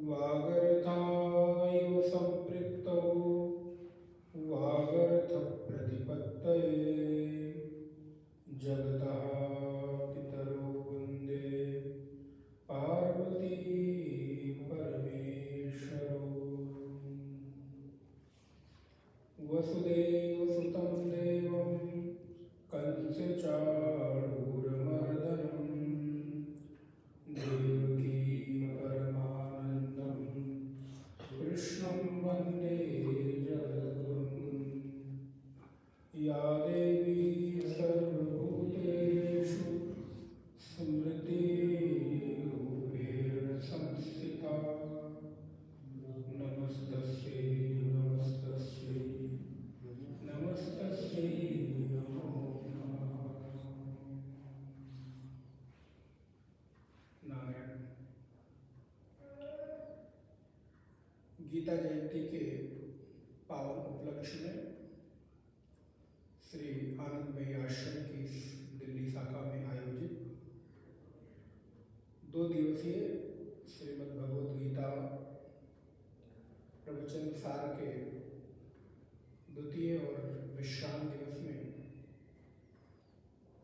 वागर्थाइव सम्पृक्तौ वागर्थप्रतिपत्तये जगतः पितरो वन्दे पार्वती परमेश्वरौ। वसुदेवसुतं देवं कंसचाणूरमर्दनं देवकी परमानन्दं कृष्णं वन्दे जगद्गुरुं। या देवी सर्वभूतेषु स्मृतिरूपेण संस्थिता नमस्तस्यै नमस्तस्यै नमस्तस्यै नमो नमः। नारायण। गीता जयंती के पावन उपलक्ष्य में श्री आनंदमयी आश्रम की दिल्ली शाखा में आयोजित 2 दिवसीय श्रीमद् भगवद गीता प्रवचन सार के द्वितीय और विश्राम दिवस में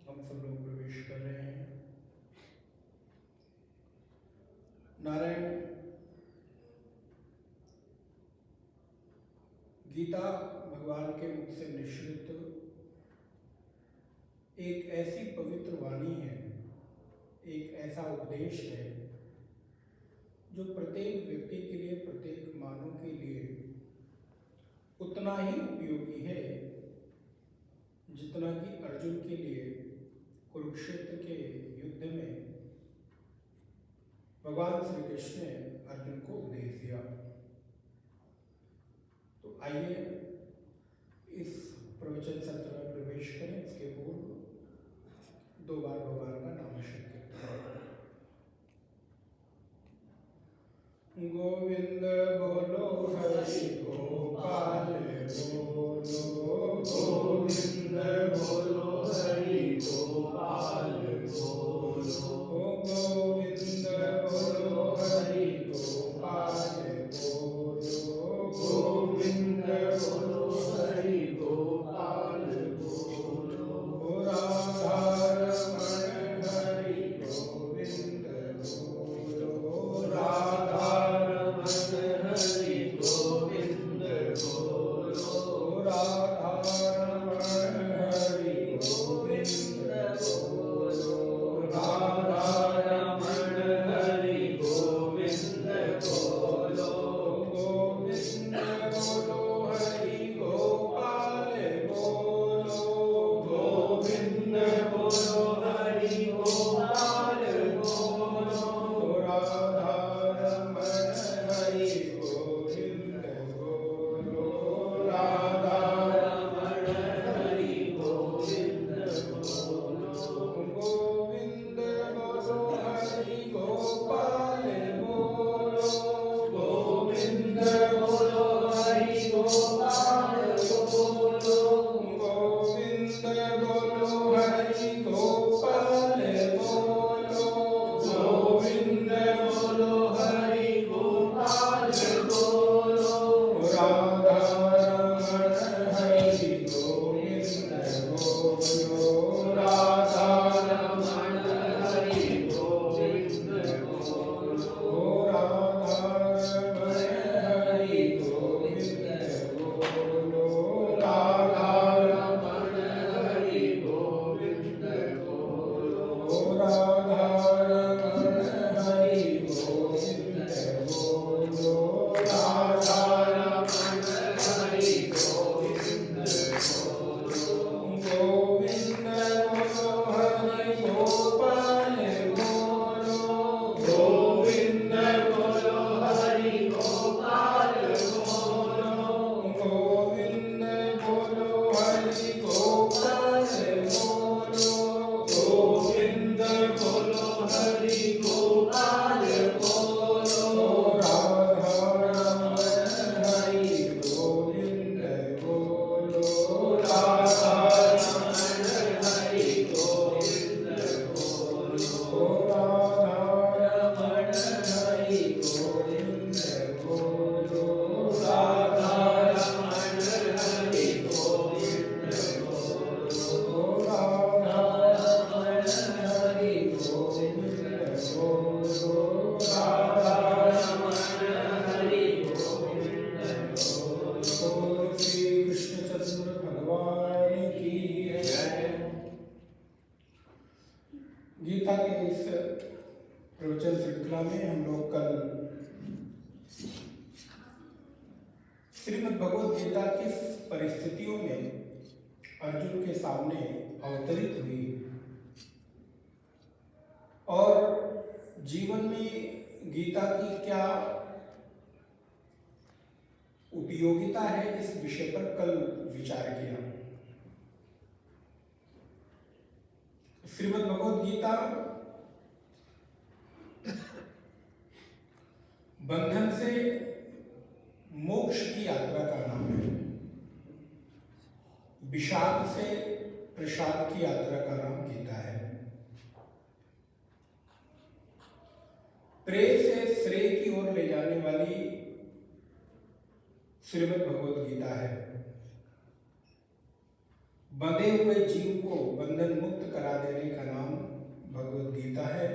हम सब लोग प्रवेश कर रहे हैं। नारायण। गीता भगवान के मुख से निश्रित एक ऐसी पवित्र वाणी है, एक ऐसा उपदेश है जो प्रत्येक व्यक्ति के लिए, प्रत्येक मानव के लिए उतना ही उपयोगी है जितना कि अर्जुन के लिए कुरुक्षेत्र के युद्ध में भगवान श्री कृष्ण ने अर्जुन को उपदेश दिया। तो आइए इस प्रवचन सत्र में प्रवेश करें। इसके पूर्व 2 बार भगवान का नामस्मरण करें। गोविंद बोलो हरि गोपाल बोलो, गोविंद बोलो हरि गोपाल बोलो, गोविंद बोलो हरि गोपाल बोलो, गोविंद बोलो हरि गोपाल बोलो। राधा रमण हरि गोविंद बोलो, राधा हरि गोविंद बोलो, राधा रमण हरि गोविंद बोलो, राधा श्रृंखला में हम लोग कल श्रीमद् भगवद गीता किस परिस्थितियों में अर्जुन के सामने अवतरित हुई और जीवन में गीता की क्या उपयोगिता है, इस विषय पर कल विचार किया। श्रीमद् भगवद गीता बंधन से मोक्ष की यात्रा का नाम है, विषाद से प्रसाद की यात्रा का नाम गीता है, प्रेय से श्रेय की ओर ले जाने वाली श्रीमद् भगवद गीता है, बंधे हुए जीव को बंधन मुक्त करा देने का नाम भगवद गीता है,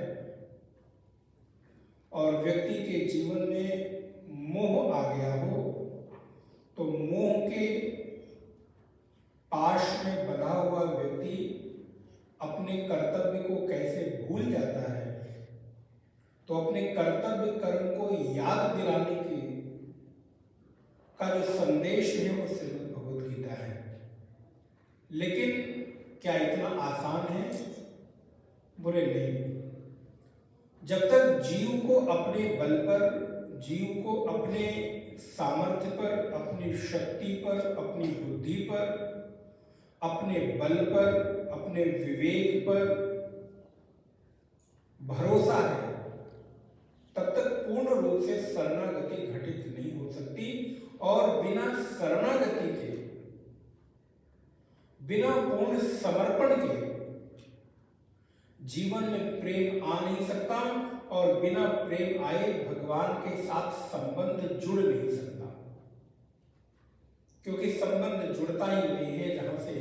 और व्यक्ति के जीवन में मोह आ गया हो तो मोह के पाश में बंधा हुआ व्यक्ति अपने कर्तव्य को कैसे भूल जाता है, तो अपने कर्तव्य कर्म को याद दिलाने की का जो संदेश है वो श्रीमद् भगवद गीता है। लेकिन क्या इतना आसान है? बुरे नहीं। जब तक जीव को अपने बल पर, जीव को अपने सामर्थ्य पर, अपनी शक्ति पर, अपनी बुद्धि पर, अपने बल पर, अपने विवेक पर भरोसा है, तब तक पूर्ण रूप से शरणागति घटित नहीं हो सकती। और बिना शरणागति के, बिना पूर्ण समर्पण के जीवन में प्रेम आ नहीं सकता, और बिना प्रेम आए भगवान के साथ संबंध जुड़ नहीं सकता, क्योंकि संबंध जुड़ता ही वही है जहां से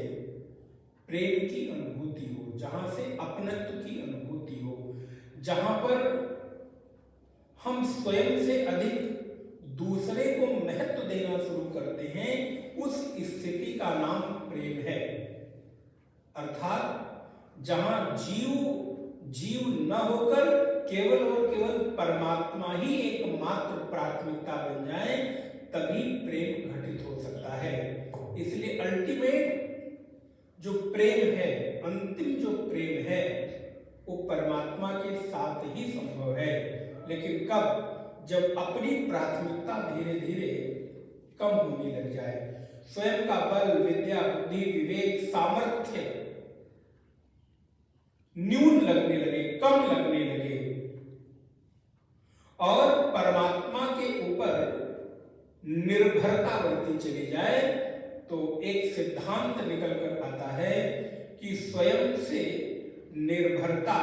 प्रेम की अनुभूति हो, जहां से अपनत्व की अनुभूति हो, जहां पर हम स्वयं से अधिक दूसरे को महत्व देना शुरू करते हैं, उस स्थिति का नाम प्रेम है। अर्थात जहां जीव न होकर केवल और केवल परमात्मा ही एकमात्र प्राथमिकता बन जाए, तभी प्रेम घटित हो सकता है। इसलिए अल्टीमेट जो प्रेम है, अंतिम जो प्रेम है, वो परमात्मा के साथ ही संभव है। लेकिन कब? जब अपनी प्राथमिकता धीरे धीरे कम होने लग जाए, स्वयं का बल, विद्या, बुद्धि, विवेक, सामर्थ्य न्यून लगने लगे, कम लगने लगे, और परमात्मा के ऊपर निर्भरता बढ़ती चली जाए, तो एक सिद्धांत निकल कर आता है कि स्वयं से निर्भरता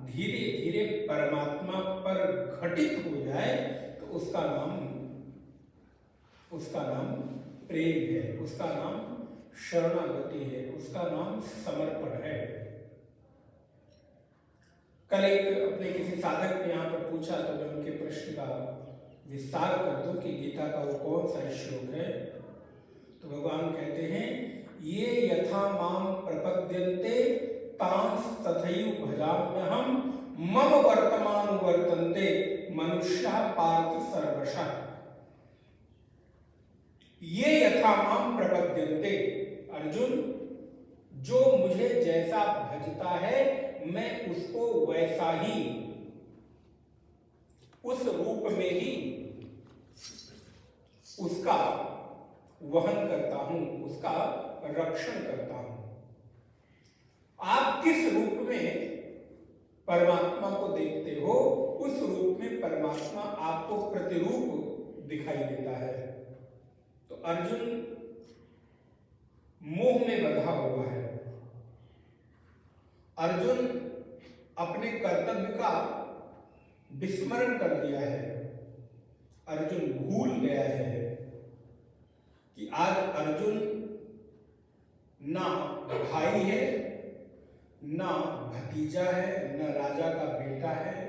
धीरे धीरे परमात्मा पर घटित हो जाए, तो उसका नाम प्रेम है, उसका नाम शरणागति है, उसका नाम समर्पण है। कल एक अपने किसी साधक ने यहाँ पर पूछा, तो मैं उनके प्रश्न का विस्तार कर दूं कि गीता का वो कौन सा श्लोक है। तो भगवान कहते हैं, ये यथा माम प्रपद्यन्ते तांस तथैव भजाम्यहं मम वर्तमान वर्तन्ते मनुष्याः पार्थ सर्वशः। ये यथा माम प्रपद्यन्ते, अर्जुन जो मुझे जैसा भजता है मैं उसको वैसा ही, उस रूप में ही उसका वहन करता हूं, उसका रक्षण करता हूं। आप किस रूप में परमात्मा को देखते हो, उस रूप में परमात्मा आपको प्रतिरूप दिखाई देता है। तो अर्जुन मोह में बंधा हुआ है, अर्जुन अपने कर्तव्य का विस्मरण कर दिया है, अर्जुन भूल गया है कि आज अर्जुन ना भाई है, ना भतीजा है, न राजा का बेटा है,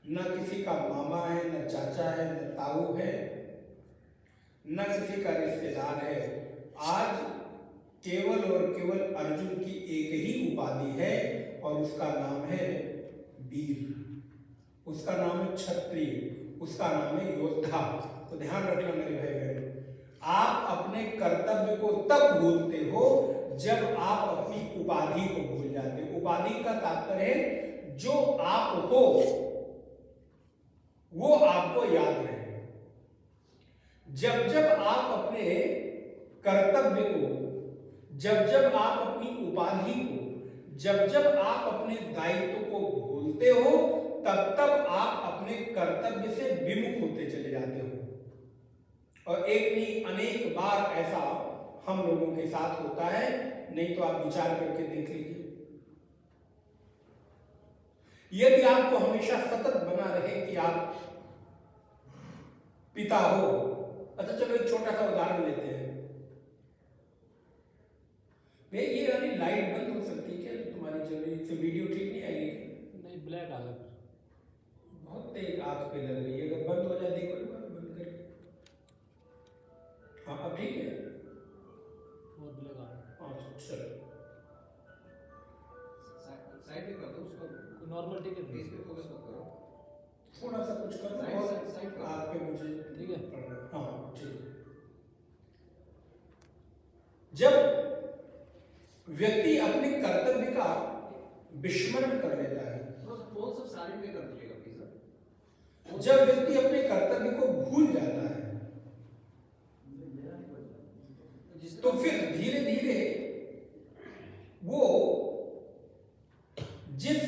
न किसी का मामा है, न चाचा है, न ताऊ है, न किसी का रिश्तेदार है। आज केवल और केवल अर्जुन की एक ही उपाधि है, और उसका नाम है वीर। उसका नाम है क्षत्रिय, उसका नाम है योद्धा। तो ध्यान रखना मेरे भाई बहन, आप अपने कर्तव्य को तब भूलते हो जब आप अपनी उपाधि को भूल जाते हो। उपाधि का तात्पर्य है जो आप हो वो आपको याद रहे। जब जब आप अपने कर्तव्य को, जब जब आप अपनी उपाधि को, जब जब आप अपने दायित्व को भूलते हो, तब तब आप अपने कर्तव्य से विमुख होते चले जाते हो। और एक नहीं अनेक बार ऐसा हम लोगों के साथ होता है, नहीं तो आप विचार करके देख लीजिए। यदि आपको हमेशा सतत बना रहे कि आप पिता हो, अच्छा चलो एक छोटा सा उदाहरण लेते हैं। ये वाली लाइट बंद हो सकती है क्या तुम्हारी चल रही से? वीडियो ठीक नहीं आएगी? नहीं, ब्लैक आ गया, बहुत तेज आंख पे लग रही है, अगर बंद हो जाती कोई बात, बंद करके। हाँ अब ठीक है, बहुत ब्लैक आ रहा है। चलो साइड पे कर दो उसको, नॉर्मल ठीक है, प्लीज पे फोकस मत करो, थोड़ा सा कुछ करो साइड और आंख पे मुझे ठीक है। हाँ ठीक है। जब व्यक्ति अपने कर्तव्य का विस्मरण कर लेता है, फोन सब साइड पे कर दीजिएगा प्लीज। जब व्यक्ति अपने कर्तव्य को भूल जाता है, तो फिर धीरे धीरे वो जिस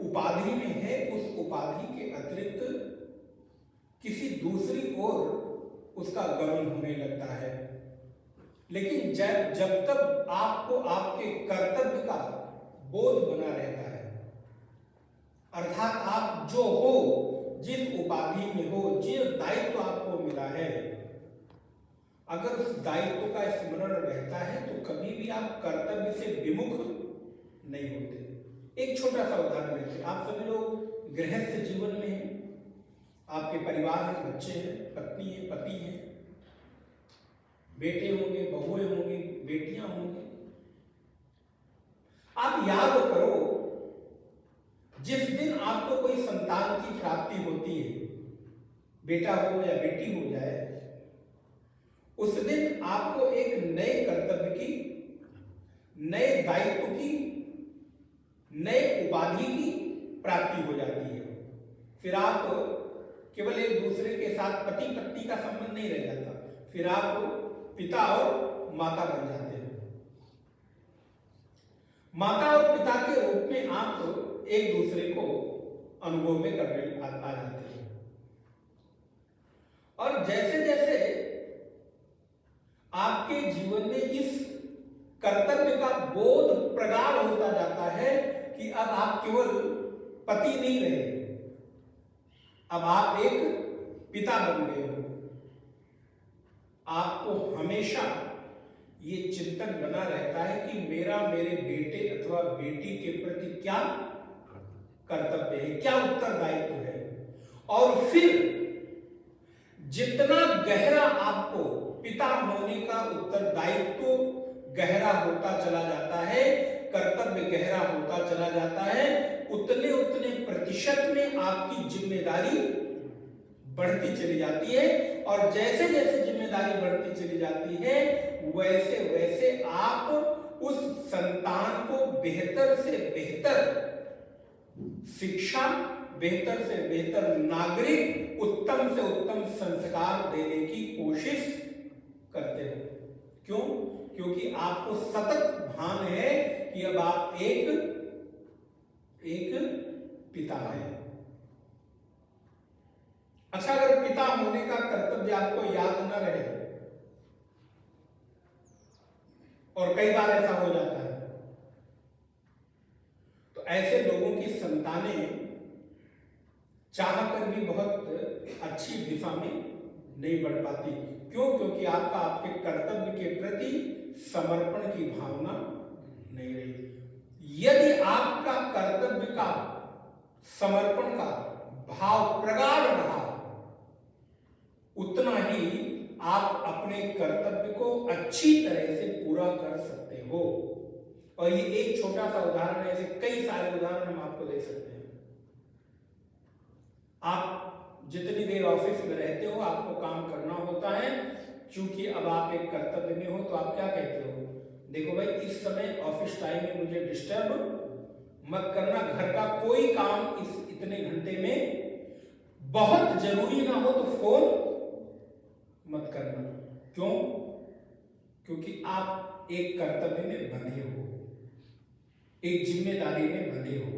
उपाधि में है उस उपाधि के अतिरिक्त किसी दूसरी ओर उसका गमन होने लगता है। लेकिन जब तक आपको आपके कर्तव्य का बोध बना रहता है, अर्थात आप जो हो, जिस उपाधि में हो, जिस दायित्व आपको मिला है, अगर उस दायित्व का स्मरण रहता है तो कभी भी आप कर्तव्य से विमुख नहीं होते। एक छोटा सा उदाहरण लेते हैं। आप सभी लोग गृहस्थ जीवन में हैं, आपके परिवार में बच्चे हैं, पत्नी है, पति है, बेटे होंगे, बहुएं होंगी, बेटियां होंगी। आप याद करो, जिस दिन आपको कोई संतान की प्राप्ति होती है, बेटा हो या बेटी हो जाए, उस दिन आपको एक नए कर्तव्य की, नए दायित्व की, नए उपाधि की प्राप्ति हो जाती है। फिर आप केवल एक दूसरे के साथ पति पत्नी का संबंध नहीं रह जाता, फिर आप पिता और माता बन जाते हैं। माता और पिता के रूप में आप एक दूसरे को अनुभव में करने आ जाते हैं। और जैसे जैसे आपके जीवन में इस कर्तव्य का बोध प्रगाढ़ होता जाता है कि अब आप केवल पति नहीं रहे, अब आप एक पिता बन गए हो, आपको हमेशा ये चिंतन बना रहता है कि मेरा मेरे बेटे अथवा बेटी के प्रति क्या कर्तव्य है, क्या उत्तरदायित्व है। और फिर जितना गहरा आपको पिता होने का उत्तरदायित्व गहरा होता चला जाता है, कर्तव्य गहरा होता चला जाता है, उतने उतने प्रतिशत में आपकी जिम्मेदारी बढ़ती चली जाती है। और जैसे जैसे जिम्मेदारी बढ़ती चली जाती है, वैसे वैसे आप उस संतान को बेहतर से बेहतर शिक्षा, बेहतर से बेहतर नागरिक, उत्तम से उत्तम संस्कार देने की कोशिश करते हो। क्यों? क्योंकि आपको सतत भान है कि अब आप एक पिता हैं। अच्छा, अगर पिता होने का कर्तव्य आपको याद न रहे, और कई बार ऐसा हो जाता है, तो ऐसे लोगों की संतानें चाहकर भी बहुत अच्छी दिशा में नहीं बढ़ पाती। क्यों? क्योंकि आपका आपके कर्तव्य के प्रति समर्पण की भावना नहीं रही। यदि आपका कर्तव्य का, समर्पण का भाव प्रगाढ़ रहा, उतना ही आप अपने कर्तव्य को अच्छी तरह से पूरा कर सकते हो। और ये एक छोटा सा उदाहरण है, ऐसे कई सारे उदाहरण हम आपको दे सकते हैं। आप जितनी देर ऑफिस में रहते हो आपको काम करना होता है, क्योंकि अब आप एक कर्तव्य में हो, तो आप क्या कहते हो, देखो भाई इस समय ऑफिस टाइम में मुझे डिस्टर्ब मत करना, घर का कोई काम इस इतने घंटे में, बहुत जरूरी ना हो तो फोन मत करना। क्यों? क्योंकि आप एक कर्तव्य में बंधे हो, एक जिम्मेदारी में बंधे हो,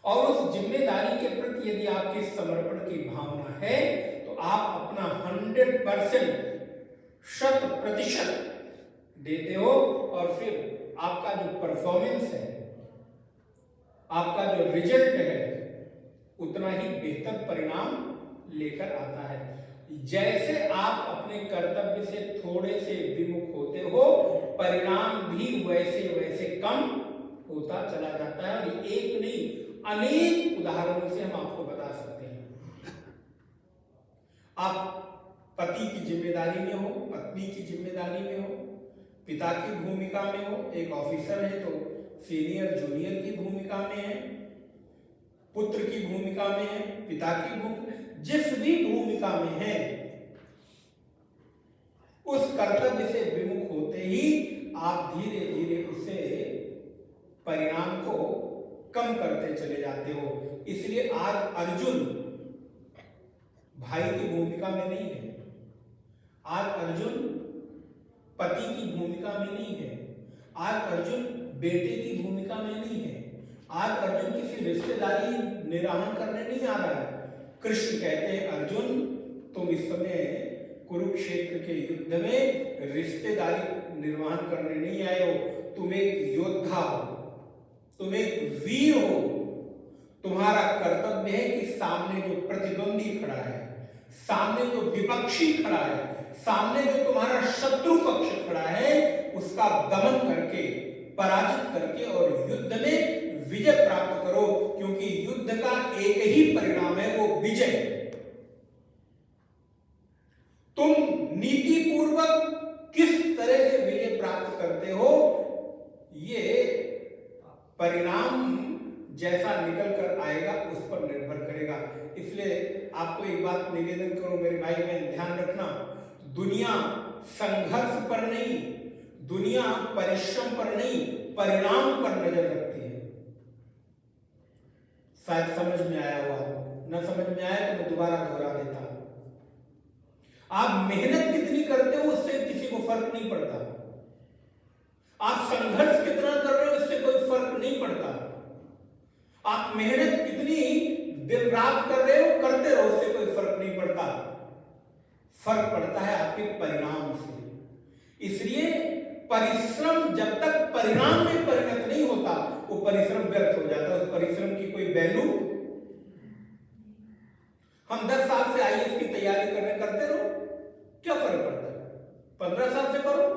और उस जिम्मेदारी के प्रति यदि आपके समर्पण की भावना है तो आप अपना 100% 100% देते हो, और फिर आपका जो परफॉर्मेंस है, आपका जो रिजल्ट है, उतना ही बेहतर परिणाम लेकर आता है। जैसे आप अपने कर्तव्य से थोड़े से विमुख होते हो, परिणाम भी वैसे वैसे कम होता चला जाता है। और एक नहीं अनेक उदाहरणों से हम आपको बता सकते हैं। आप पति की जिम्मेदारी में हो, पत्नी की जिम्मेदारी में हो, पिता की भूमिका में हो, एक ऑफिसर है तो सीनियर जूनियर की भूमिका में है, पुत्र की भूमिका में है, पिता की भूमिका, जिस भी भूमिका में है, उस कर्तव्य से विमुख होते ही आप धीरे धीरे उसे परिणाम को कम करते चले जाते हो। इसलिए आज अर्जुन भाई की भूमिका में नहीं है, आज अर्जुन पति की भूमिका में नहीं है, आज अर्जुन बेटे की भूमिका में नहीं है, आज अर्जुन किसी रिश्तेदारी निर्वाहन करने नहीं आ रहा है। कृष्ण कहते हैं अर्जुन तुम इस समय कुरुक्षेत्र के युद्ध में रिश्तेदारी निर्वाहन करने नहीं आए हो, तुम एक योद्धा हो, तुम एक वीर हो। तुम्हारा कर्तव्य है कि सामने जो प्रतिद्वंदी खड़ा है, सामने जो विपक्षी खड़ा है, सामने जो तुम्हारा शत्रु पक्ष खड़ा है, उसका दमन करके, पराजित करके और युद्ध में विजय प्राप्त करो, क्योंकि युद्ध का एक ही परिणाम है, वो विजय। तुम नीति पूर्वक किस तरह से विजय प्राप्त करते हो, ये परिणाम जैसा निकल कर आएगा उस पर निर्भर करेगा। इसलिए आपको एक बात निवेदन करूं मेरे भाई बहन, ध्यान रखना, दुनिया संघर्ष पर नहीं, दुनिया परिश्रम पर नहीं, परिणाम पर नजर रखती है। शायद समझ में आया हो आपको, न समझ में आया तो मैं दोबारा दोहरा देता हूं। आप मेहनत कितनी करते हो उससे किसी को फर्क नहीं पड़ता, आप संघर्ष कितना कर रहे हो इससे कोई फर्क नहीं पड़ता, आप मेहनत कितनी दिन रात कर रहे हो, करते रहो, उससे कोई फर्क नहीं पड़ता। फर्क पड़ता है आपके परिणाम से। इसलिए परिश्रम जब तक परिणाम में परिणत नहीं होता, वो परिश्रम व्यर्थ हो जाता है, उस परिश्रम की कोई वैल्यू। हम 10 साल से आईएएस की तैयारी करते रहो, क्या फर्क पड़ता है? 15 साल से करो,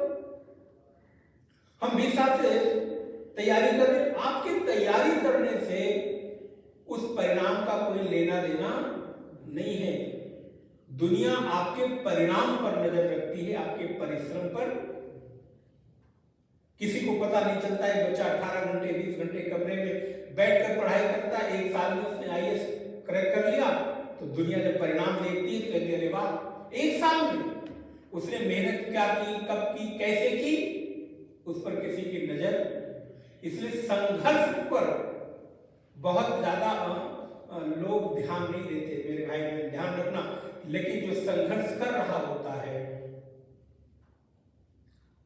हम 20 साल से तैयारी कर रहे हैं, आपकी तैयारी करने से उस परिणाम का कोई लेना देना नहीं है। दुनिया आपके परिणाम पर नजर रखती है, आपके परिश्रम पर। किसी को पता नहीं चलता है, बच्चा 18 घंटे 20 घंटे कमरे में बैठकर पढ़ाई करता है, एक साल में उसने आईएएस क्रैक कर लिया, तो दुनिया जब परिणाम देखती है कहती है अरे वाह, एक साल में उसने मेहनत क्या की, कब की, कैसे की, उस पर किसी की नजर। इसलिए संघर्ष पर बहुत ज्यादा लोग ध्यान नहीं देते मेरे भाई बहन, ध्यान रखना। लेकिन जो संघर्ष कर रहा होता है,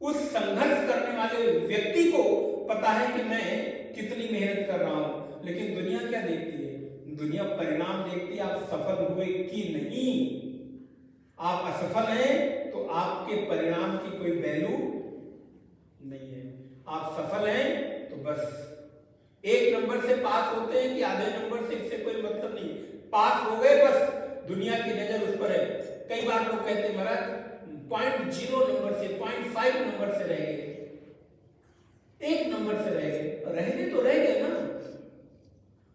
उस संघर्ष करने वाले व्यक्ति को पता है कि मैं कितनी मेहनत कर रहा हूं। लेकिन दुनिया क्या देखती है? दुनिया परिणाम देखती है, आप सफल हुए कि नहीं। आप असफल हैं तो आपके परिणाम की कोई वैल्यू नहीं है। आप सफल हैं तो बस एक नंबर से पास होते हैं कि आधे नंबर से, इससे कोई मतलब नहीं। पास हो गए बस, दुनिया की नजर उस पर है। कई बार लोग कहते हैं महाराज 0.0 नंबर से, 0.5 नंबर से रह गए, 1 नंबर से रह गए, रह गए तो रह गए ना,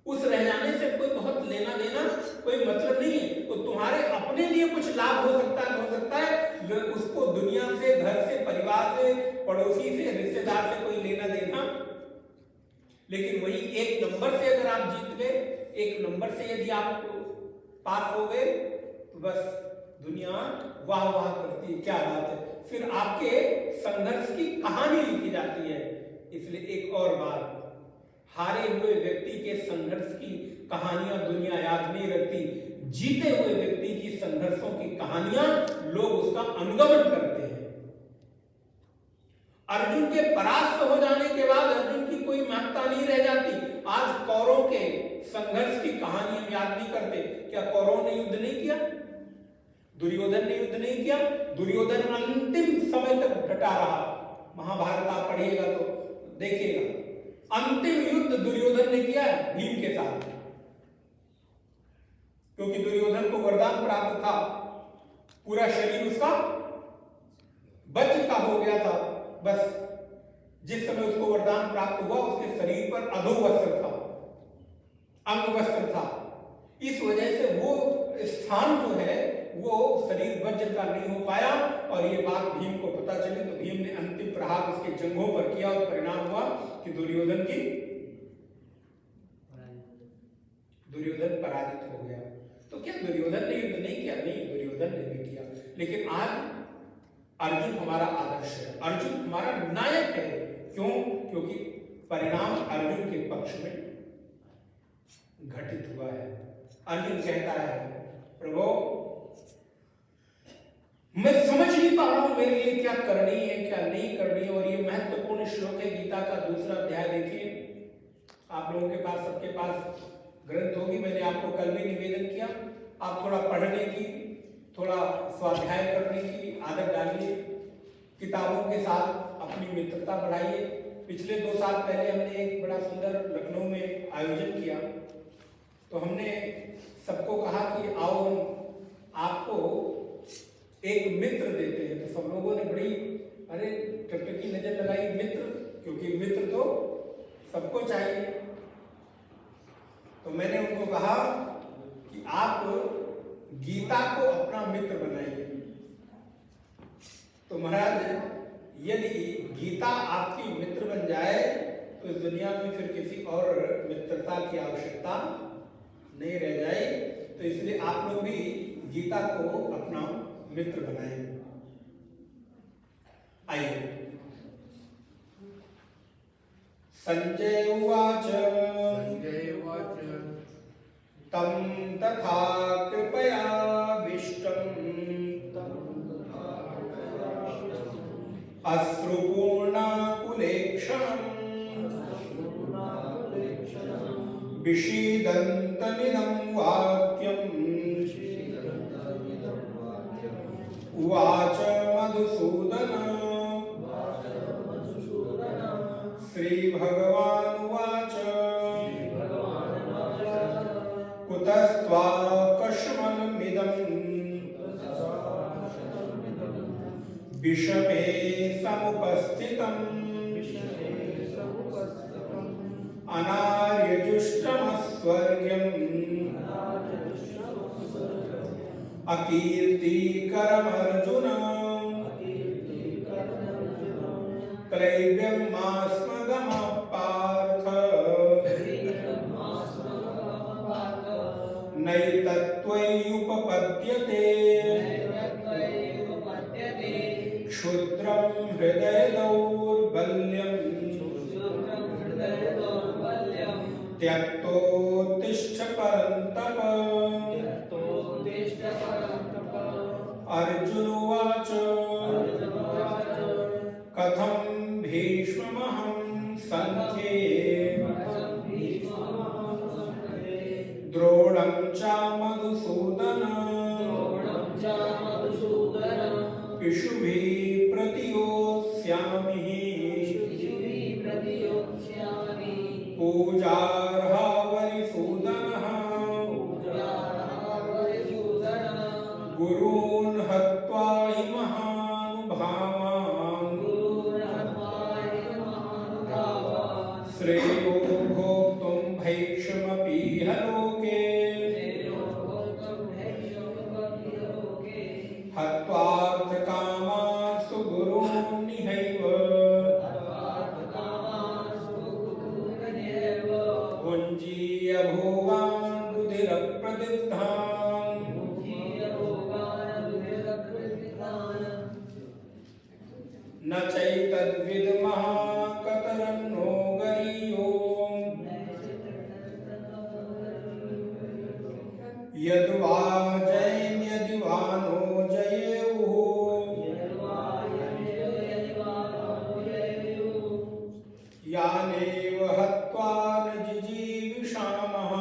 उस रह जाने से कोई बहुत लेना देना कोई मतलब नहीं है। तो तुम्हारे अपने लिए कुछ लाभ हो सकता है, उसको दुनिया से, घर से, परिवार से, पड़ोसी से, रिश्तेदार से कोई लेना देना। लेकिन वही 1 नंबर से अगर आप जीत गए, 1 नंबर से यदि आप पास हो गए तो बस दुनिया वाह वाह करती है, क्या बात है, फिर आपके संघर्ष की कहानी लिखी जाती है। इसलिए एक और बात, हारे हुए व्यक्ति के संघर्ष की कहानियां दुनिया याद नहीं रखती, जीते हुए व्यक्ति की संघर्षों की कहानियां लोग उसका अनुगमन करते हैं। अर्जुन के परास्त हो जाने के बाद अर्जुन की कोई महत्ता नहीं रह जाती। आज कौरवों के संघर्ष की कहानी हम याद नहीं करते। क्या कौरवों ने युद्ध नहीं किया? दुर्योधन ने युद्ध नहीं किया? दुर्योधन अंतिम समय तक डटा रहा। महाभारत आप पढ़िएगा तो देखिएगा, अंतिम युद्ध दुर्योधन ने किया है भीम के साथ, क्योंकि दुर्योधन को वरदान प्राप्त था, पूरा शरीर उसका वज्र का हो गया था। बस जिस समय उसको वरदान प्राप्त हुआ उसके शरीर पर अधोवस्त्र था, अंगवस्त्र था। इस वजह से वो स्थान जो है वो शरीर वज्र का नहीं हो पाया, और ये बात भीम को पता चली तो भीम ने अंतिम प्रहार उसके जंघों पर किया और परिणाम हुआ कि दुर्योधन पराजित हो गया। तो क्या दुर्योधन ने युद्ध नहीं किया? नहीं, दुर्योधन ने भी किया। लेकिन आज अर्जुन हमारा आदर्श है, अर्जुन हमारा नायक है। क्यों? क्योंकि परिणाम अर्जुन के पक्ष में घटित हुआ है। अर्जुन कहता है, प्रभु मैं समझ नहीं पा रहा हूं मेरे लिए क्या करनी है क्या नहीं करनी है। और ये महत्वपूर्ण श्लोक है गीता का 2वां अध्याय। देखिए, आप लोगों के पास, सबके पास ग्रंथ होगी, मैंने आपको कल भी निवेदन किया, आप थोड़ा पढ़ने की, थोड़ा स्वाध्याय करने की आदत डालिए, किताबों के साथ अपनी मित्रता बढ़ाइए। पिछले 2 साल पहले हमने एक बड़ा सुंदर लखनऊ में आयोजन किया, तो हमने सबको कहा कि आओ आपको एक मित्र देते हैं। तो सब लोगों ने बड़ी अरे टकटकी नजर लगाई, मित्र, क्योंकि मित्र तो सबको चाहिए। तो मैंने उनको कहा कि आप गीता को अपना मित्र बनाइए। तो महाराज, यदि गीता आपकी मित्र बन जाए तो इस दुनिया में फिर किसी और मित्रता की आवश्यकता नहीं रह जाए। तो इसलिए आप लोग भी गीता को अपना मित्र बनाएं। आइए, संजय उवाच तं तथा कृपयाविष्टम् अश्रुपूर्णाकुलेक्षणम् विषीदन्तमिदं वाक्यम् उवाच मधुसूदन। श्रीभगवानुवाच कुतस्त्वाकश्मलमिदं विषमे समुपस्थितम् अनार्यजुष्टमस्वर्ग्यम् अकीर्तिकरमर्जुन त्रैव्यमास्मगमः पार्थ नैतत्त्वय्युपपद्यते क्षुद्रं हृदय दौर्बल्यम् त्यक्तोत्तिष्ठ परन्तप। अर्जुन उवाच कथं भीष्ममहं संख्ये द्रोणं च मधुसूदन इषुभिः प्रतियोत्स्यामि पूजार्हा वरिसूदनः गुरून् हत्वा हि महानुभावान् श्रेयो भोक्तुं भैक्षमपीह लोके हत्वार्थकामान् सुगुरून् निहैव भुञ्जीय भोगान् रुधिरप्रदिग्धान् न चैतद्विद्मः कतरन्नो गरीयो यद्वा जयन्यदिवा नो जयेयुः यानेव हत्वा न जिजीविषामः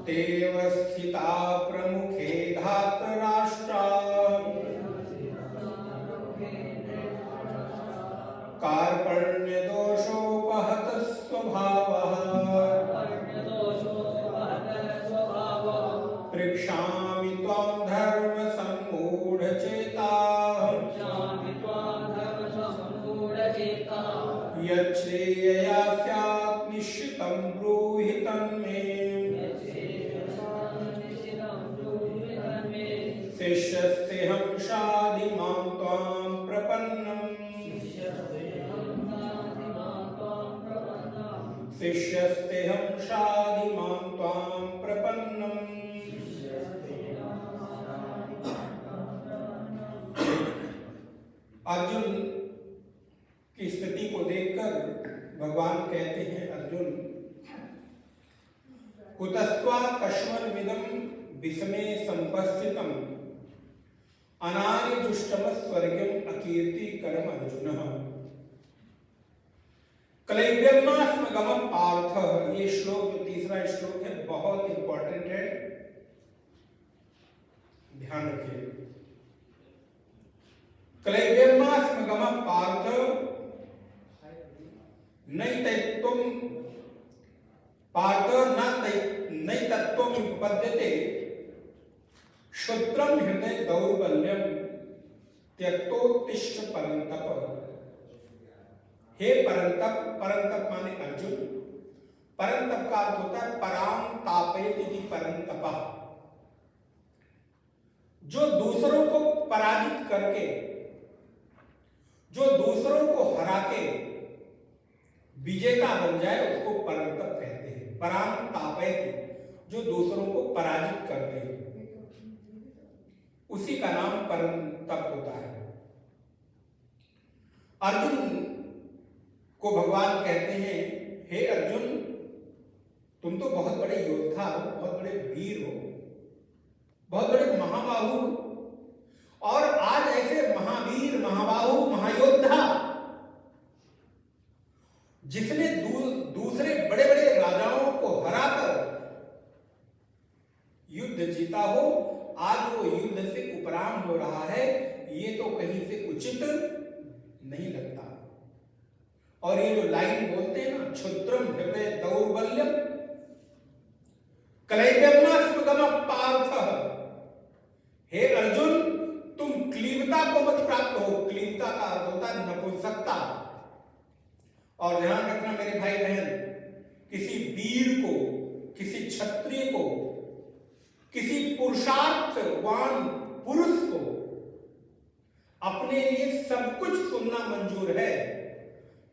तेव स्थिता प्रमुखे धातराष्ट्रा कार्पण्यदोषोपहत स्वभावः पृक्षामि त्वां धर्मसम्मूढचेताः यच्छ्रेयया स्यात् निश्चितं ब्रूहि तन्मे शिष्यस्तेऽहं शाधि मां त्वां प्रपन्नम् शिष्यस्तेऽहं शाधि मां त्वां प्रपन्नम्। अर्जुन की स्थिति को देखकर भगवान कहते हैं, अर्जुन कुतस्त्वा कश्मलमिदं विस्मे संपस्थितम् अनार्यजुष्टम स्वर्गम अकीर्तिकरम अर्जुनः क्लैब्यमास्मगमं पार्थ। ये श्लोक जो तीसरा श्लोक है बहुत इंपॉर्टेंट है, ध्यान रखिए। क्लैब्यमास्मगमं पार्थ नैतत्वं पार्थ नैतत्वं उपपद्यते क्षुद्रम हृदय दौर्बल्यम त्यक्तोत्तिष्ठ परंतप। हे परंतप, परंतप माने अर्जुन, परंतप का अर्थ होता है पराम तापेति परंतप, जो दूसरों को पराजित करके, जो दूसरों को हरा के विजेता बन जाए उसको परंतप कहते हैं। पराम तापेति, जो दूसरों को पराजित कर दे उसी का नाम परंतप होता है। अर्जुन को भगवान कहते हैं, हे अर्जुन तुम तो बहुत बड़े योद्धा हो, बहुत बड़े वीर हो, बहुत बड़े महाबाहु, और आज ऐसे महावीर, महाबाहु, महायोद्धा जिसने दूसरे बड़े बड़े राजाओं को हराकर युद्ध जीता हो, आज वो युद्ध से उपराम हो रहा है, ये तो कहीं से उचित नहीं लगता। और ये जो लाइन बोलते हैं ना, क्षुद्रम हृदय दौर्बल्यम क्लैब्यमास्मगमं पार्थ, हे अर्जुन तुम क्लीवता को मत प्राप्त हो। क्लीवता का अर्थ होता है नपुंसकता। और ध्यान रखना मेरे भाई बहन, किसी वीर को, किसी क्षत्रिय को, किसी पुरुषार्थवान पुरुष को अपने लिए सब कुछ सुनना मंजूर है,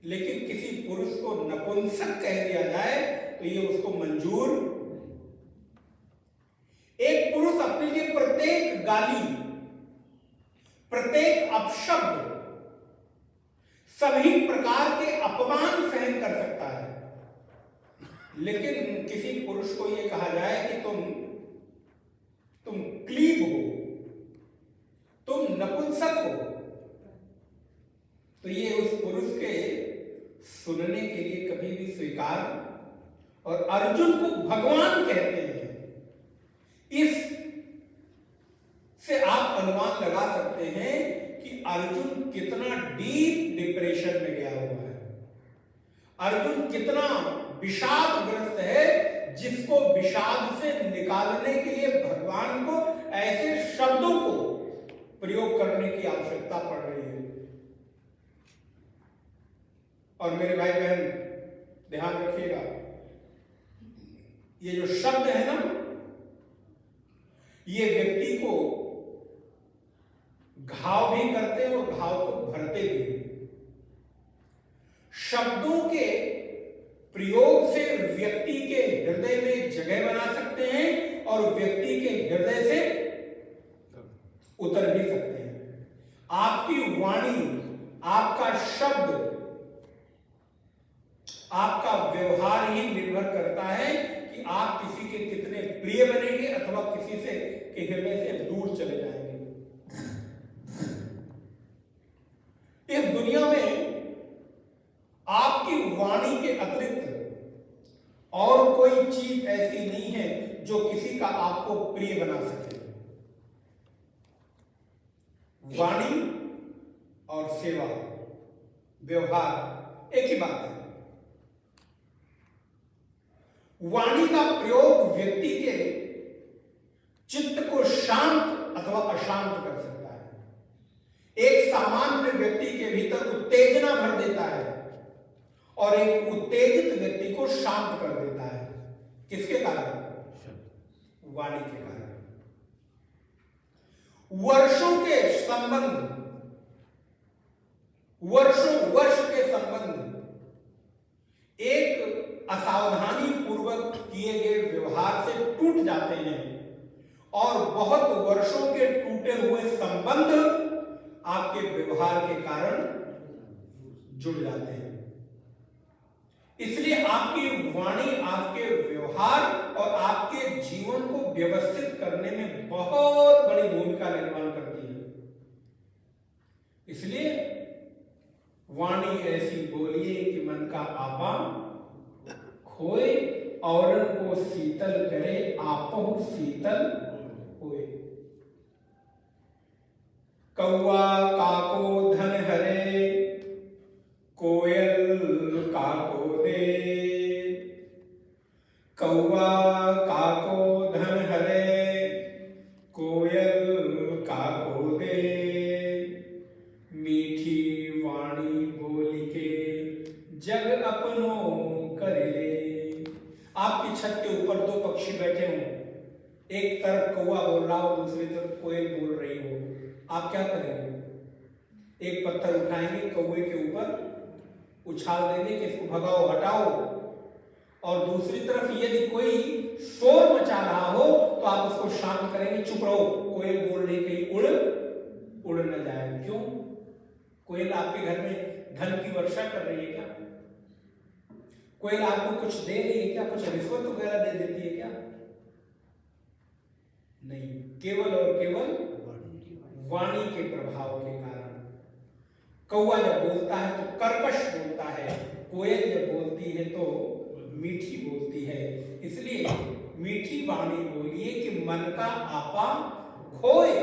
लेकिन किसी पुरुष को नपुंसक कह दिया जाए तो ये उसको मंजूर। एक पुरुष अपने लिए प्रत्येक गाली, प्रत्येक अपशब्द, सभी प्रकार के अपमान सहन कर सकता है, लेकिन किसी पुरुष को यह कहा जाए कि तुम क्लीब हो, तुम नपुंसक हो, तो ये उस पुरुष के सुनने के लिए कभी भी स्वीकार। और अर्जुन को भगवान कहते हैं, इस से आप अनुमान लगा सकते हैं कि अर्जुन कितना डीप डिप्रेशन में गया हुआ है, अर्जुन कितना विषादग्रस्त है, जिसको विषाद से निकालने के लिए भगवान को ऐसे शब्दों को प्रयोग करने की आवश्यकता पड़ रही है। और मेरे भाई बहन ध्यान रखिएगा, ये जो शब्द है ना, ये व्यक्ति को घाव भी करते हैं और घाव को भरते भी हैं। शब्दों के प्रयोग से व्यक्ति के हृदय में जगह बना सकते हैं और व्यक्ति के हृदय से उतर भी शब्द, आपका व्यवहार ही निर्भर करता है कि आप किसी के कितने प्रिय बनेंगे अथवा किसी से के हृदय से दूर चले जाएंगे। इस दुनिया में आपकी वाणी के अतिरिक्त और कोई चीज ऐसी नहीं है जो किसी का आपको प्रिय बना सके। वाणी और सेवा, व्यवहार एक ही बात है। वाणी का प्रयोग व्यक्ति के चित्त को शांत अथवा अशांत कर सकता है। एक सामान्य व्यक्ति के भीतर उत्तेजना भर देता है और एक उत्तेजित व्यक्ति को शांत कर देता है। किसके कारण? वाणी के कारण। वर्षों के संबंध, वर्ष के संबंध एक असावधानी पूर्वक किए गए व्यवहार से टूट जाते हैं और बहुत वर्षों के टूटे हुए संबंध आपके व्यवहार के कारण जुड़ जाते हैं। इसलिए आपकी वाणी आपके व्यवहार और आपके जीवन को व्यवस्थित करने में बहुत बड़ी भूमिका निर्माण करती है। इसलिए वाणी ऐसी बोलिए कि मन का आपा खोए, औरन को शीतल करे, आपहु शीतल होए। कौआ काको धन हरे, कोयल काको दे। कौआ काको धन हरे, कोयल काको दे। मीठी वाणी बोली के, जग अपनो कर ले। आपकी छत के ऊपर दो पक्षी बैठे हों, एक तरफ कौवा बोल रहा हो, दूसरी तरफ कोयल बोल रही हो, आप क्या करेंगे? एक पत्थर उठाएंगे, कौवे के ऊपर उछाल देंगे कि इसको भगाओ, हटाओ। और दूसरी तरफ यदि कोई शोर मचा रहा हो तो आप उसको शांत करेंगे, चुप रहो, कोयल बोल रही, कहीं उड़ न जाए। क्यों? कोयल आपके घर में धन की वर्षा कर रही है क्या? कोयल आपको कुछ दे रही है क्या? कुछ रिश्वत वगैरह दे देती है क्या? नहीं, केवल और केवल वाणी के प्रभाव के कारण। कौवा जब बोलता है तो कर्कश बोलता है, कोयल जब बोलती है तो मीठी बोलती है। इसलिए मीठी वाणी बोलिए कि मन का आपा खोए,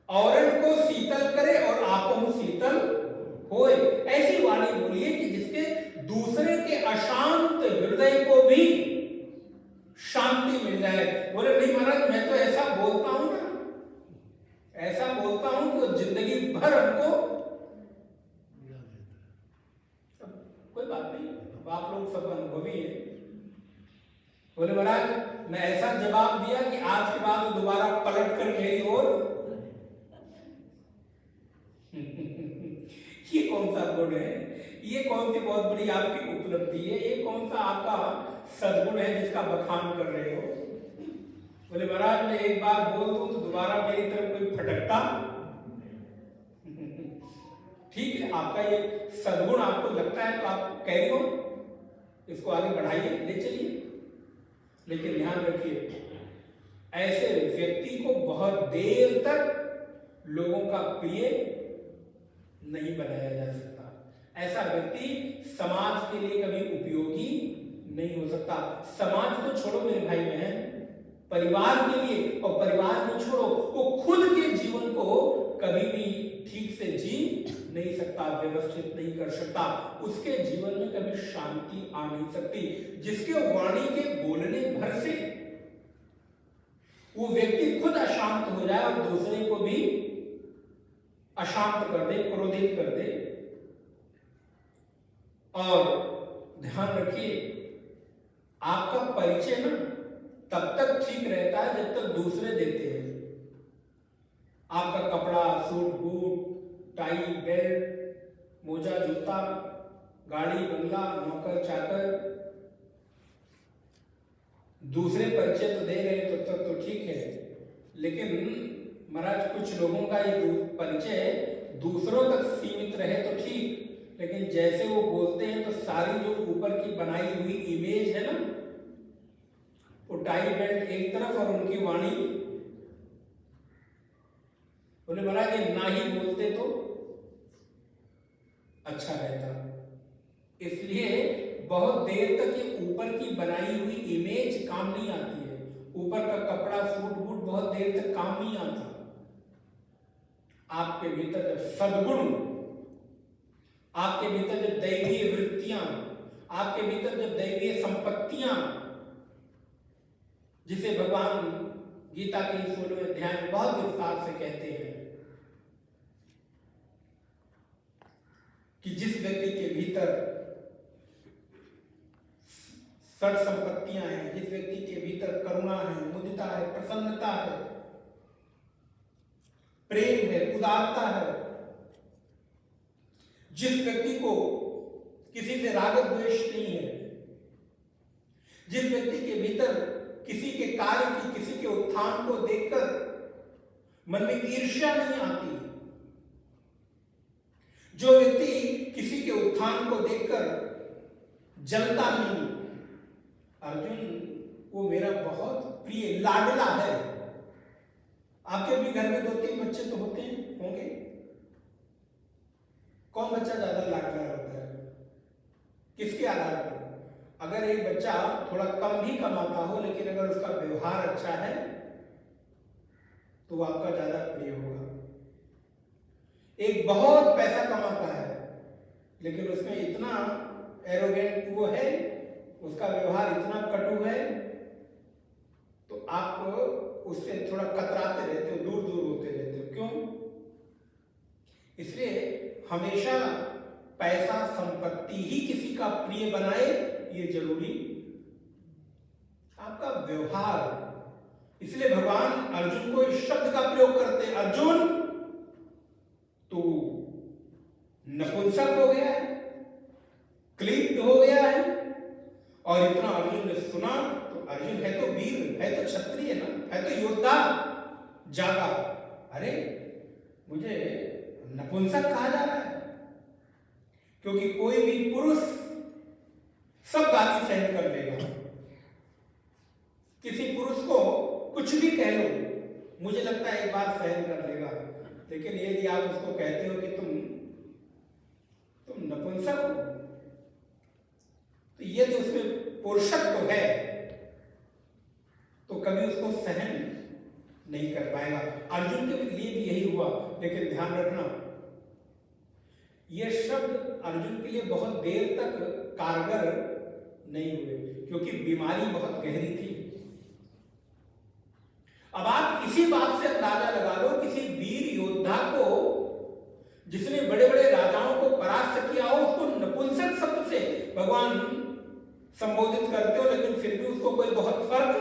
औरन को शीतल करे और आपहु शीतल होए। ऐसी वाणी बोलिए कि जिसके दूसरे के अशांत हृदय को भी शांति मिल जाए। बोले नहीं महाराज, मैं तो ऐसा बोलता हूं ना, ऐसा बोलता हूं कि जिंदगी भर हमको कोई बात नहीं, आप लोग सब अनुभवी हैं। बोले महाराज मैं ऐसा जवाब दिया कि आज के बाद दोबारा पलट कर मेरी ओर ये कौन सा गुण है? ये कौन सी बहुत बड़ी आपकी उपलब्धि है? ये कौन सा आपका सद्गुण है जिसका बखान कर रहे हो? बोले महाराज मैं एक बार बोल दूं तो दोबारा मेरी तरफ कोई फटकता ठीक है, आपका ये सद्गुण आपको लगता है तो आप कैरी हो, इसको आगे बढ़ाइए, ले चलिए। लेकिन ध्यान रखिए, ऐसे व्यक्ति को बहुत देर तक लोगों का प्रिय नहीं बनाया जा सकता। ऐसा व्यक्ति समाज के लिए कभी उपयोगी नहीं हो सकता। समाज को छोड़ो मेरे भाई बहन, परिवार के लिए, और परिवार को छोड़ो, वो खुद के जीवन को कभी भी ठीक से जी नहीं सकता, व्यवस्थित नहीं कर सकता, उसके जीवन में कभी शांति आ नहीं सकती। जिसके वाणी के बोलने भर से वो व्यक्ति खुद अशांत हो जाए और दूसरे को भी अशांत कर दे, क्रोधित कर दे। और ध्यान रखिए, आपका परिचय ना तब तक ठीक रहता है जब तक दूसरे देते हैं। आपका कपड़ा, सूट बूट, टाई बेल्ट, मोजा जूता, गाड़ी बंगला, नौकर चाकर, दूसरे परिचय तो दे रहे हैं तब तक तो ठीक है। लेकिन महाराज कुछ लोगों का ये परिचय दूसरों तक सीमित रहे तो ठीक, लेकिन जैसे वो बोलते हैं तो सारी जो ऊपर की बनाई हुई इमेज है ना, वो टाई बेल्ट एक तरफ और उनकी वाणी, उन्हें बोला कि ना ही बोलते तो अच्छा रहता। इसलिए बहुत देर तक ये ऊपर की बनाई हुई इमेज काम नहीं आती है। ऊपर का कपड़ा सूट बूट बहुत देर तक काम नहीं आता। आपके भीतर जब सद्गुण, आपके भीतर जब दैवीय वृत्तियां, आपके भीतर जब दैवीय संपत्तियां, जिसे भगवान गीता के 16वें अध्याय में बहुत विस्तार से कहते हैं कि जिस व्यक्ति के भीतर सठ संपत्तियां हैं, जिस व्यक्ति के भीतर करुणा है, मुदिता है, प्रसन्नता है, प्रेम है, उदारता है, जिस व्यक्ति को किसी से राग द्वेष नहीं है, जिस व्यक्ति के भीतर किसी के कार्य की, किसी के उत्थान को देखकर मन में ईर्ष्या नहीं आती, जो व्यक्ति किसी के उत्थान को देखकर जलता नहीं, अर्जुन वो मेरा बहुत प्रिय लाडला है। आपके भी घर में 2-3 बच्चे तो होते हैं, होंगे। कौन बच्चा ज्यादा लाडला होता है? किसके आधार पर? अगर एक बच्चा थोड़ा कम भी कमाता हो लेकिन अगर उसका व्यवहार अच्छा है तो वो आपका ज्यादा प्रिय होगा। एक बहुत पैसा कमाता है लेकिन उसमें इतना एरोगेंट वो है, उसका व्यवहार इतना कटु है, तो आप उससे थोड़ा कतराते रहते हो, दूर दूर होते रहते हो। क्यों? इसलिए हमेशा पैसा संपत्ति ही किसी का प्रिय बनाए ये जरूरी, आपका व्यवहार। इसलिए भगवान अर्जुन को इस शब्द का प्रयोग करते हैं, अर्जुन तू नपुंसक हो गया है, क्लिप्त हो गया है। और इतना अर्जुन ने सुना तो अर्जुन है तो वीर, है तो क्षत्रिय ना, है तो योद्धा, जागा, अरे मुझे नपुंसक कहा जा रहा है। क्योंकि कोई भी पुरुष सब गाली सहन कर लेगा। किसी पुरुष को कुछ भी कह लो, मुझे लगता है एक बार सहन कर लेगा, लेकिन यदि आप उसको कहते हो कि तुम नपुंसक हो, तो यदि उसमें पुरुषत्व है तो कभी उसको सहन नहीं कर पाएगा। अर्जुन के लिए भी यही हुआ, लेकिन ध्यान रखना यह शब्द अर्जुन के लिए बहुत देर तक कारगर नहीं हुए, क्योंकि बीमारी बहुत गहरी थी। अब आप इसी बात से अंदाजा लगा लो, किसी वीर योद्धा को जिसने बड़े बड़े राजाओं को परास्त किया हो, उसको नपुंसक शब्द से भगवान संबोधित करते हो, लेकिन फिर भी उसको कोई बहुत फर्क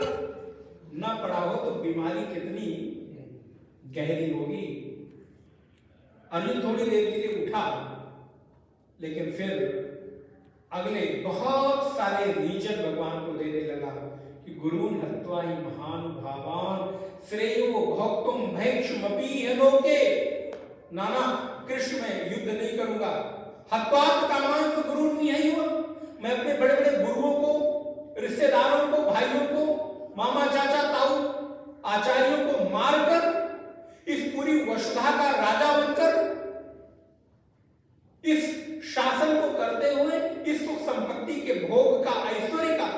ना पड़ा हो, तो बीमारी कितनी गहरी होगी। अर्जुन थोड़ी देर के लिए उठा, लेकिन फिर अगले बहुत सारे रीजन भगवान को देने लगा कि गुरुन हत्वा ही महानुभावान श्रेयो भोक्तुम भैक्षुमपि लोके। नाना कृष्ण में युद्ध नहीं करूंगा, हत्वात कामान तो गुरु नहीं हुआ। मैं अपने बड़े बड़े गुरुओं को, रिश्तेदारों को, भाइयों को, मामा चाचा ताऊ आचार्यों को मारकर इस पूरी वसुधा का राजा बनकर इस शासन को करते हुए इस सुख संपत्ति के भोग का, ऐश्वर्य का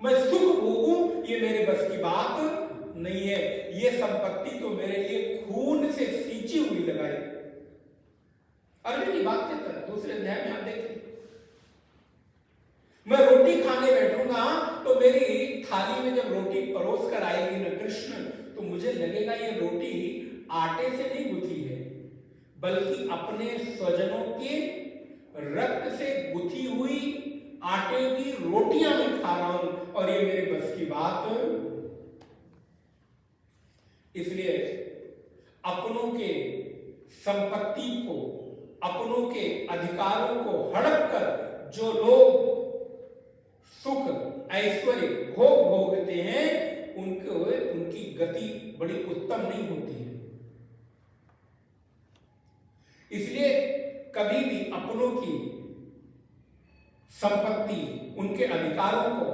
मैं सुख भोगूं, ये मेरे बस की बात नहीं है। ये संपत्ति तो मेरे लिए खून से सींची हुई लगाई। अर्जुन की बात कहता है दूसरे अध्याय में, आप देखिए, मैं रोटी खाने बैठूंगा तो मेरी थाली में जब रोटी परोस कर आएगी न कृष्ण, तो मुझे लगेगा ये रोटी आटे से नहीं गुथी है, बल्कि अपने स्वजनों के रक्त से गुथी हुई आटे की रोटियां मैं खा रहा हूं, और ये मेरे बस की बात। इसलिए अपनों के संपत्ति को, अपनों के अधिकारों को हड़प कर जो लोग सुख ऐश्वर्य भोग भोगते हैं, उनकी गति बड़ी उत्तम नहीं होती है। इसलिए कभी भी अपनों की संपत्ति, उनके अधिकारों को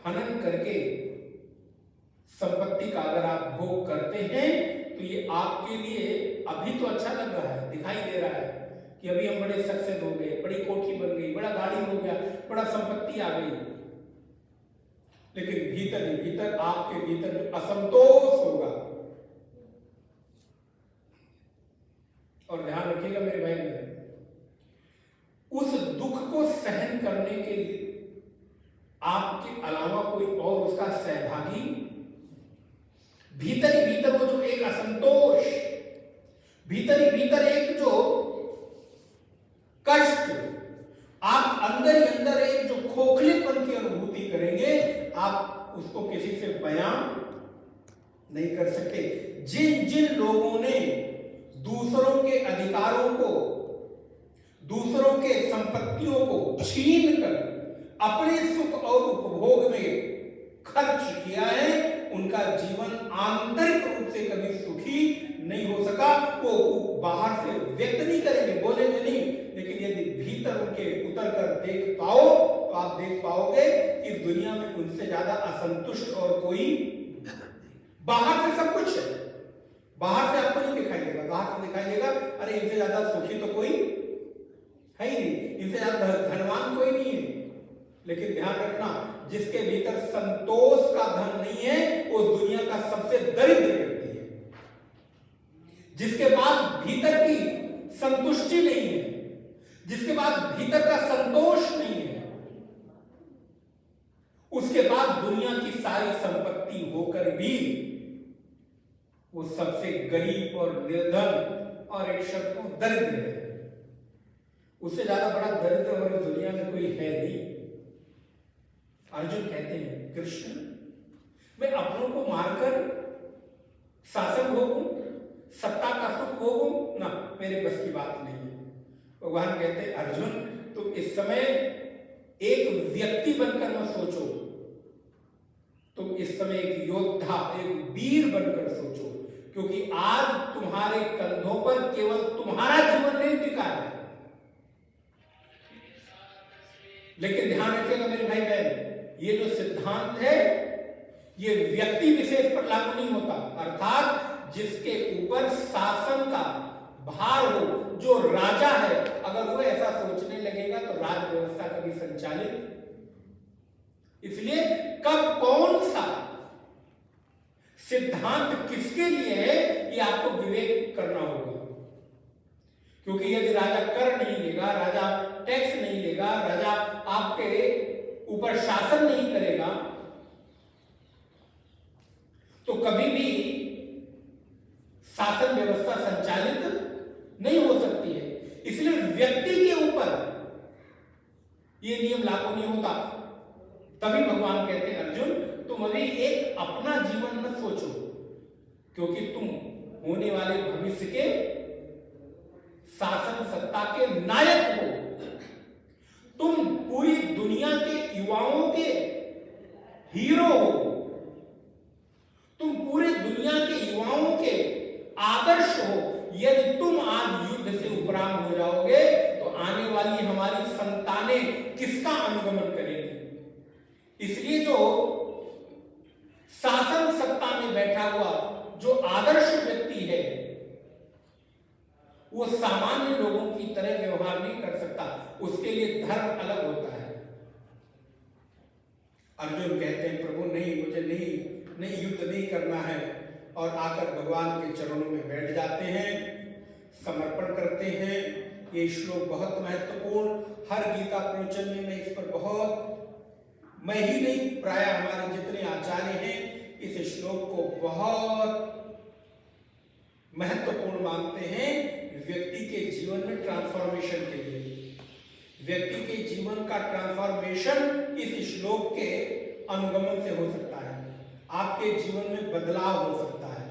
हनन करके संपत्ति का अगर आप भोग करते हैं तो ये आपके लिए अभी तो अच्छा लग रहा है, दिखाई दे रहा है कि अभी हम बड़े सक्सेस हो गए, बड़ी कोठी बन गई, बड़ा गाड़ी हो गया, बड़ा संपत्ति आ गई, लेकिन भीतर ही भीतर, आपके भीतर जो असंतोष होगा, और ध्यान रखिएगा मेरे भाई बहन, उस दुख को सहन करने के लिए आपके अलावा कोई और उसका सहभागी, भीतर ही भीतर वो जो एक असंतोष, भीतर ही भीतर एक जो कष्ट, आप अंदर ही अंदर एक जो खोखलेपन की अनुभूति करेंगे, आप उसको किसी से बयान नहीं कर सकते। जिन जिन लोगों ने दूसरों के अधिकारों को, दूसरों के संपत्तियों को छीन कर अपने सुख और उपभोग में खर्च किया है, उनका जीवन आंतरिक रूप से कभी सुखी नहीं हो सका। वो बाहर से व्यक्त नहीं करेंगे, बोलेंगे नहीं, लेकिन यदि भीतर उनके उतर कर देख पाओ तो आप देख पाओगे कि इस दुनिया में उनसे ज्यादा असंतुष्ट और कोई, बाहर से सब कुछ है, बाहर से आपको नहीं दिखाई देगा, बाहर से दिखाई देगा अरे इनसे ज्यादा सुखी तो कोई है ही नहीं, इनसे ज्यादा धनवान कोई नहीं है। लेकिन ध्यान रखना, जिसके भीतर संतोष का धन नहीं है वो दुनिया का सबसे दरिद्र व्यक्ति है। जिसके पास भीतर की संतुष्टि नहीं है, जिसके पास भीतर का संतोष नहीं है, उसके पास दुनिया की सारी संपत्ति होकर भी वो सबसे गरीब और निर्धन और एक शब्द को दरिद्र है। उससे ज्यादा बड़ा दरिद्र और इस दुनिया में कोई है नहीं। अर्जुन कहते हैं कृष्ण, मैं अपनों को मारकर शासन भोगूं, सत्ता का सुख भोगूं, ना, मेरे बस की बात नहीं है। भगवान कहते हैं अर्जुन, तुम इस समय एक व्यक्ति बनकर मत सोचो, तुम इस समय एक योद्धा, एक वीर बनकर सोचो, क्योंकि आज तुम्हारे कंधों पर केवल तुम्हारा जीवन नहीं टिका है। लेकिन ध्यान रखिएगा मेरे भाई बहन, ये जो सिद्धांत है ये व्यक्ति विशेष पर लागू नहीं होता, अर्थात जिसके ऊपर शासन का भार हो, जो राजा है, अगर वो ऐसा सोचने लगेगा तो राज व्यवस्था कभी संचालित, इसलिए कब कौन सा सिद्धांत किसके लिए है ये आपको विवेक करना होगा। क्योंकि यदि राजा कर नहीं लेगा, राजा टैक्स नहीं लेगा, राजा आपके ऊपर शासन नहीं करेगा, तो कभी भी शासन व्यवस्था संचालित नहीं हो सकती है। इसलिए व्यक्ति के ऊपर यह नियम लागू नहीं होता। तभी भगवान कहते हैं अर्जुन, तुम अभी एक अपना जीवन मत सोचो, क्योंकि तुम होने वाले भविष्य के शासन सत्ता के नायक हो। तुम पूरी दुनिया के युवाओं के हीरो हो, तुम पूरे दुनिया के युवाओं के आदर्श हो। यदि तुम आज युद्ध से उपराम हो जाओगे तो आने वाली हमारी संतानें किसका अनुगमन करेंगी? इसलिए जो शासन सत्ता में बैठा हुआ जो आदर्श व्यक्ति है वो सामान्य लोगों की तरह व्यवहार नहीं कर सकता, उसके लिए धर्म अलग होता है। अर्जुन कहते हैं प्रभु नहीं, मुझे नहीं युद्ध नहीं करना है, और आकर भगवान के चरणों में बैठ जाते हैं, समर्पण करते हैं। ये श्लोक बहुत महत्वपूर्ण, हर गीता प्रवचन में मैं इस पर बहुत, मैं ही नहीं प्राय हमारे जितने आचार्य हैं इस श्लोक को बहुत महत्वपूर्ण मानते हैं व्यक्ति के जीवन में ट्रांसफॉर्मेशन के लिए। व्यक्ति के जीवन का ट्रांसफॉर्मेशन इस श्लोक के अनुगमन से हो सकता है, आपके जीवन में बदलाव हो सकता है।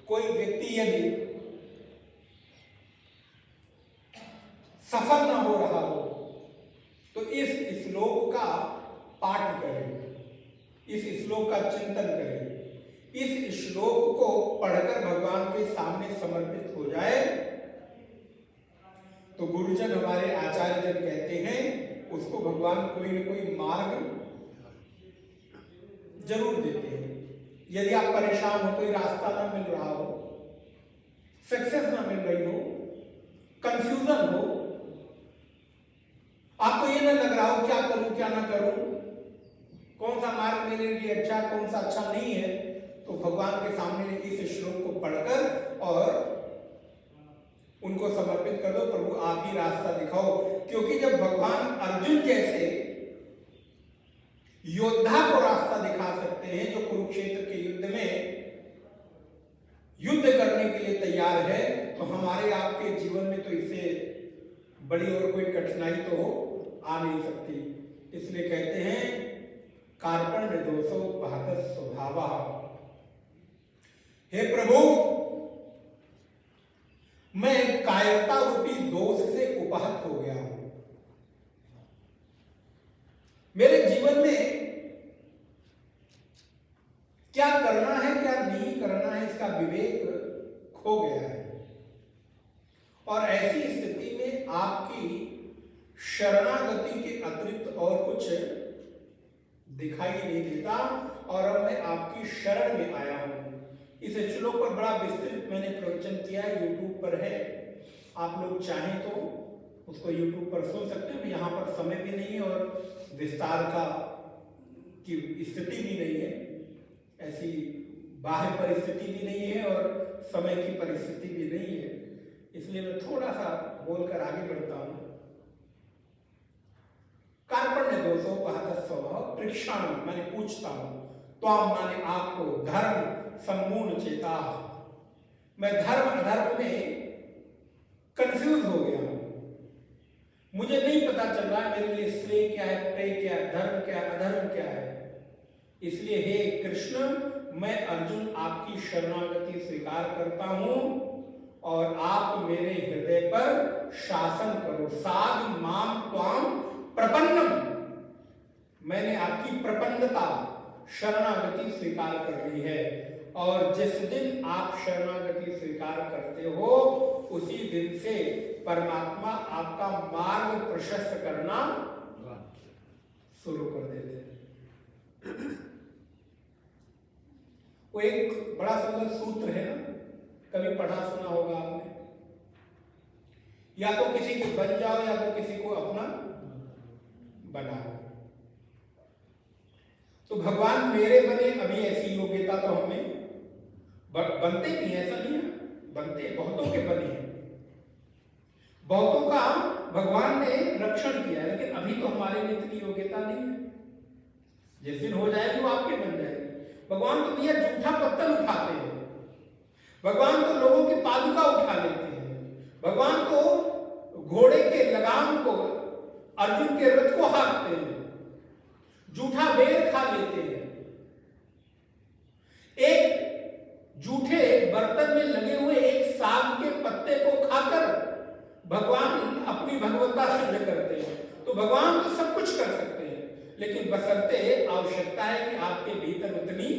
कोई व्यक्ति यदि सफल ना हो रहा हो तो इस श्लोक का पाठ करें, इस श्लोक का चिंतन करें, इस श्लोक को पढ़कर भगवान के सामने समर्पित हो जाए तो गुरुजन हमारे आचार्य जन कहते हैं उसको भगवान कोई न कोई मार्ग जरूर देते हैं। यदि आप परेशान हो, कोई रास्ता ना मिल रहा हो, सक्सेस ना मिल रही हो, कंफ्यूजन हो, आपको ये ना लग रहा हो क्या करूं क्या ना करूं, कौन सा मार्ग मेरे लिए अच्छा, कौन सा अच्छा नहीं है, तो भगवान के सामने इस श्लोक को पढ़कर और उनको समर्पित कर दो, प्रभु आप ही रास्ता दिखाओ। क्योंकि जब भगवान अर्जुन जैसे योद्धा को रास्ता दिखा सकते हैं जो कुरुक्षेत्र के युद्ध में युद्ध करने के लिए तैयार है, तो हमारे आपके जीवन में तो इससे बड़ी और कोई कठिनाई तो आ नहीं सकती। इसलिए कहते हैं कार्पण्य दोषो बहत स्वभावा। हे प्रभु, मैं कायरता रूपी दोष से उपहत हो गया हूं। मेरे जीवन में क्या करना है क्या नहीं करना है इसका विवेक खो गया है, और ऐसी स्थिति में आपकी शरणागति के अतिरिक्त और कुछ दिखाई नहीं देता, और अब मैं आपकी शरण में आया हूं। इस श्लोक पर बड़ा विस्तृत मैंने प्रवचन किया है, यूट्यूब पर है, आप लोग चाहें तो उसको यूट्यूब पर सुन सकते हैं। यहाँ पर समय भी नहीं है और विस्तार का की स्थिति भी नहीं है, ऐसी बाह्य परिस्थिति भी नहीं है और समय की परिस्थिति भी नहीं है, इसलिए मैं थोड़ा सा बोलकर आगे बढ़ता हूं। कार्पण्य दोषो बहत स्वभाव परीक्षण, मैंने पूछता हूं, तो माने आपको धर्म सम्पूर्ण चेता, मैं धर्म अधर्म में कंफ्यूज हो गया हूं, मुझे नहीं पता चल रहा है मेरे लिए श्रेय क्या है, प्रेय क्या है, धर्म क्या है, अधर्म क्या है। इसलिए हे कृष्ण, मैं अर्जुन आपकी शरणागति स्वीकार करता हूं और आप मेरे हृदय पर शासन करो। साध माम त्वाम प्रपन्नम, मैंने आपकी प्रपन्नता शरणागति स्वीकार कर ली है, और जिस दिन आप शरणागति स्वीकार करते हो उसी दिन से परमात्मा आपका मार्ग प्रशस्त करना शुरू कर देते हैं। वो एक बड़ा सुंदर सूत्र है ना, कभी पढ़ा सुना होगा आपने, या तो किसी के बन जाओ या तो किसी को अपना बनाओ। तो भगवान मेरे बने, अभी ऐसी योग्यता तो हमें बनते भी है, ऐसा नहीं है, बनते बहुतों के बने हैं, बहुतों का भगवान ने रक्षण किया, लेकिन अभी तो हमारे में इतनी योग्यता नहीं है। जिस दिन हो जाएगी वो आपके बन जाएगी। भगवान तो भैया जूठा पत्थर उठाते हैं, भगवान तो लोगों की पादुका उठा लेते हैं, भगवान तो घोड़े के लगाम को, अर्जुन के रथ को हाँकते हैं, जूठा बेर खा लेते हैं। एक जूठे बर्तन में लगे हुए एक साग के पत्ते को खाकर भगवान अपनी भगवत्ता सिद्ध करते हैं। तो भगवान तो सब कुछ कर सकते हैं, लेकिन बशर्ते आवश्यकता है कि आपके भीतर उतनी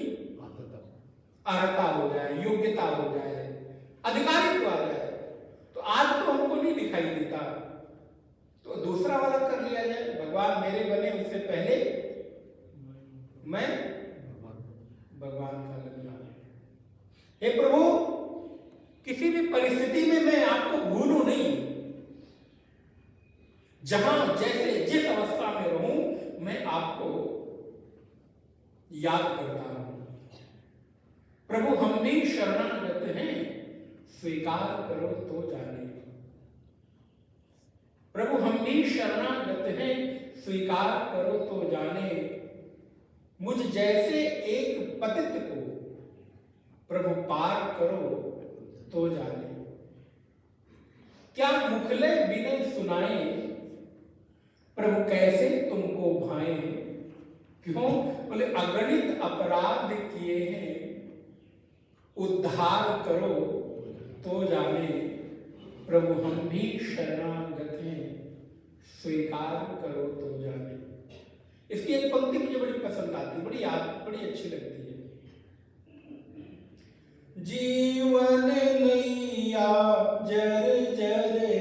अर्हता हो जाए, योग्यता हो जाए, अधिकारित्व आ जाए। तो आज तो हमको नहीं दिखाई देता, तो दूसरा वाला कर लिया जाए, भगवान मेरे बने उससे पहले मैं भगवान का लग जाऊं। हे प्रभु, किसी भी परिस्थिति में मैं आपको भूलूं नहीं, जहां जैसे जिस अवस्था में रहूं मैं आपको याद करता हूं। प्रभु, हम भी शरणागत हैं, स्वीकार करो तो जाने। प्रभु, हम भी शरणागत हैं, स्वीकार करो तो जाने। मुझ जैसे एक पतित को प्रभु पार करो तो जाने। क्या मुखले बिने सुनाए, प्रभु कैसे तुमको भाए। क्यों? बोले अगणित अपराध किए हैं, उद्धार करो तो जाने। प्रभु, हम भी शरणागत हैं, स्वीकार करो तो जाने। इसकी एक पंक्ति मुझे बड़ी पसंद आती है, बड़ी अच्छी लगती है। जीवन